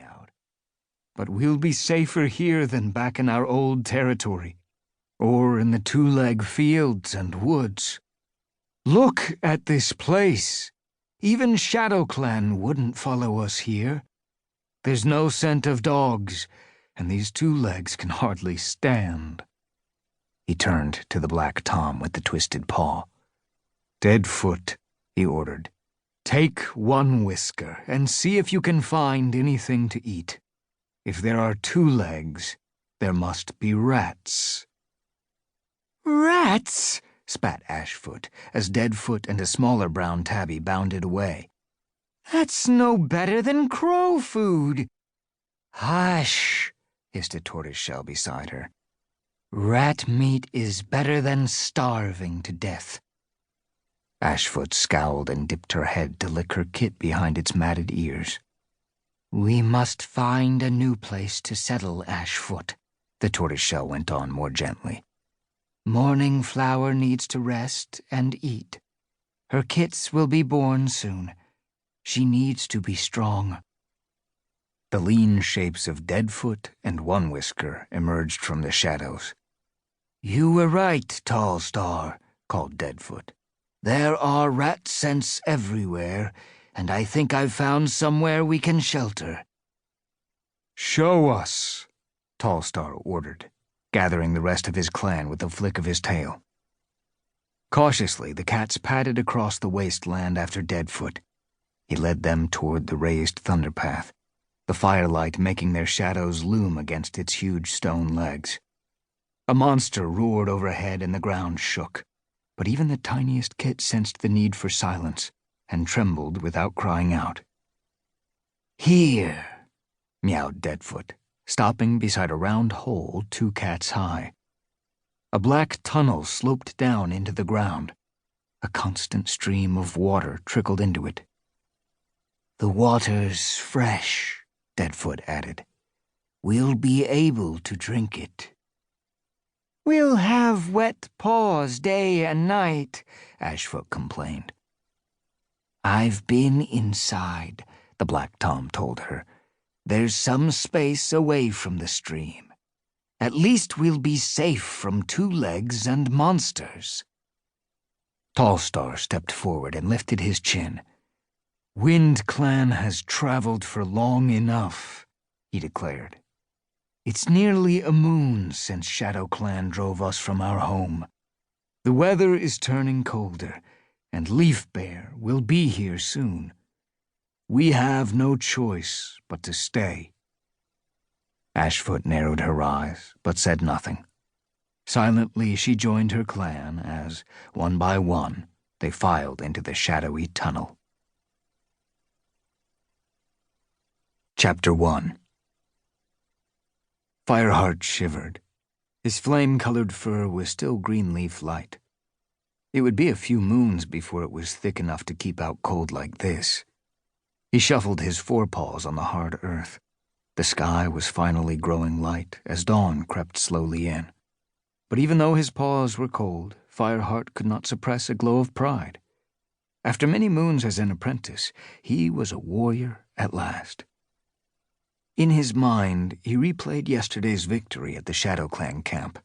meowed. "But we'll be safer here than back in our old territory, or in the two-leg fields and woods. Look at this place. Even ShadowClan wouldn't follow us here. There's no scent of dogs, and these two legs can hardly stand." He turned to the black Tom with the twisted paw. "Deadfoot," he ordered, "take one whisker and see if you can find anything to eat. If there are two legs, there must be rats." "Rats?" spat Ashfoot, as Deadfoot and a smaller brown tabby bounded away. "That's no better than crow food." "Hush," hissed a tortoiseshell beside her. "Rat meat is better than starving to death." Ashfoot scowled and dipped her head to lick her kit behind its matted ears. "We must find a new place to settle, Ashfoot," the tortoiseshell went on more gently. "Morning Flower needs to rest and eat. Her kits will be born soon. She needs to be strong." The lean shapes of Deadfoot and One Whisker emerged from the shadows. "You were right, Tall Star," called Deadfoot. "There are rat scents everywhere, and I think I've found somewhere we can shelter." "Show us," Tall Star ordered, gathering the rest of his clan with a flick of his tail. Cautiously, the cats padded across the wasteland after Deadfoot. He led them toward the raised thunderpath, the firelight making their shadows loom against its huge stone legs. A monster roared overhead and the ground shook, but even the tiniest kit sensed the need for silence and trembled without crying out. "Here," meowed Deadfoot, stopping beside a round hole 2 cats high. A black tunnel sloped down into the ground. A constant stream of water trickled into it. "The water's fresh," Deadfoot added. "We'll be able to drink it." "We'll have wet paws day and night," Ashfoot complained. "I've been inside," the black Tom told her. "There's some space away from the stream. At least we'll be safe from two legs and monsters." Tall Star stepped forward and lifted his chin. "WindClan has traveled for long enough," he declared. "It's nearly a moon since ShadowClan drove us from our home. The weather is turning colder, and Leaf Bear will be here soon. We have no choice but to stay." Ashfoot narrowed her eyes, but said nothing. Silently she joined her clan as, one by one, they filed into the shadowy tunnel. Chapter 1. Fireheart shivered. His flame-colored fur was still green-leaf light. It would be a few moons before it was thick enough to keep out cold like this. He shuffled his forepaws on the hard earth. The sky was finally growing light as dawn crept slowly in. But even though his paws were cold, Fireheart could not suppress a glow of pride. After many moons as an apprentice, he was a warrior at last. In his mind, he replayed yesterday's victory at the ShadowClan camp.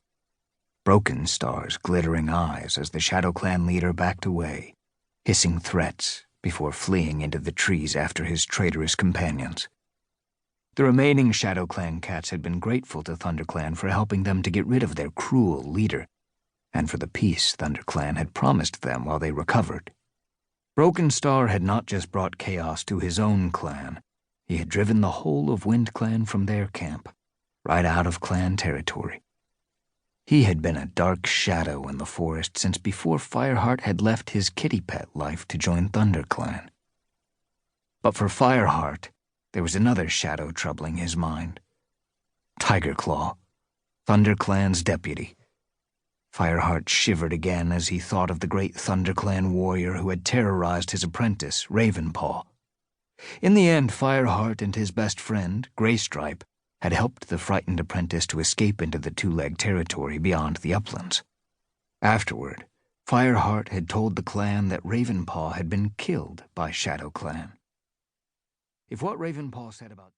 Broken Star's glittering eyes as the ShadowClan leader backed away, hissing threats before fleeing into the trees after his traitorous companions. The remaining ShadowClan cats had been grateful to ThunderClan for helping them to get rid of their cruel leader, and for the peace ThunderClan had promised them while they recovered. Broken Star had not just brought chaos to his own clan, he had driven the whole of WindClan from their camp, right out of clan territory. He had been a dark shadow in the forest since before Fireheart had left his kitty pet life to join ThunderClan. But for Fireheart, there was another shadow troubling his mind. Tigerclaw, ThunderClan's deputy. Fireheart shivered again as he thought of the great ThunderClan warrior who had terrorized his apprentice, Ravenpaw. In the end, Fireheart and his best friend, Graystripe, had helped the frightened apprentice to escape into the two-leg territory beyond the uplands. Afterward, Fireheart had told the clan that Ravenpaw had been killed by ShadowClan. If what Ravenpaw said about